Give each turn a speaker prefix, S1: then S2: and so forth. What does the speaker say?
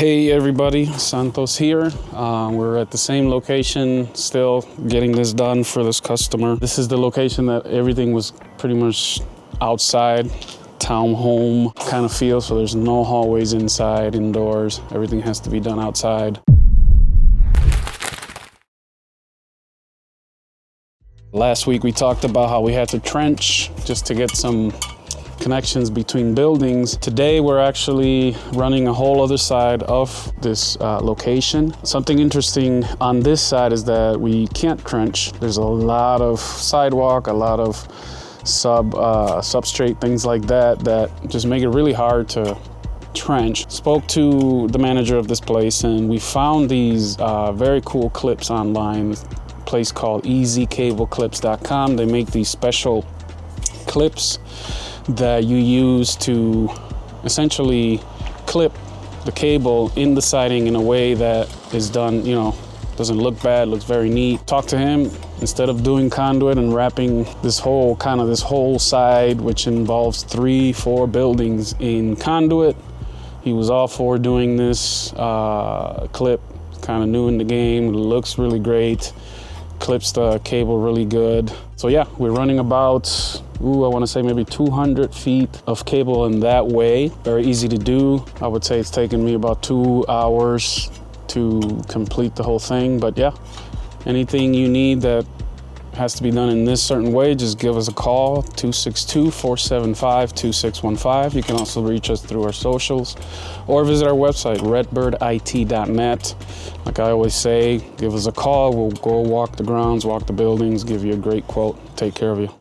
S1: Hey everybody, Santos here. We're at the same location, still getting this done for this customer. This is the location that everything was pretty much outside, townhome kind of feel, so there's no hallways inside, indoors. Everything has to be done outside. Last week we talked about how we had to trench just to get some connections between buildings. Today we're actually running a whole other side of this location. Something interesting on this side is that we can't trench. There's a lot of sidewalk, a lot of substrate, things like that just make it really hard to trench. Spoke to the manager of this place and we found these very cool clips online. A place called easycableclips.com. They make these special clips that you use to essentially clip the cable in the siding in a way that is done, doesn't look bad, looks very neat. Talked to him, instead of doing conduit and wrapping this whole side, which involves 3-4 buildings in conduit, he was all for doing this clip. Kind of new in the game, it looks really great, clips the cable really good. So yeah, we're running about, I want to say maybe 200 feet of cable in that way. Very easy to do. I would say it's taken me about 2 hours to complete the whole thing. But yeah, anything you need that has to be done in this certain way, just give us a call, 262-475-2615. You can also reach us through our socials or visit our website, redbirdit.net. Like I always say, give us a call. We'll go walk the grounds, walk the buildings, give you a great quote, take care of you.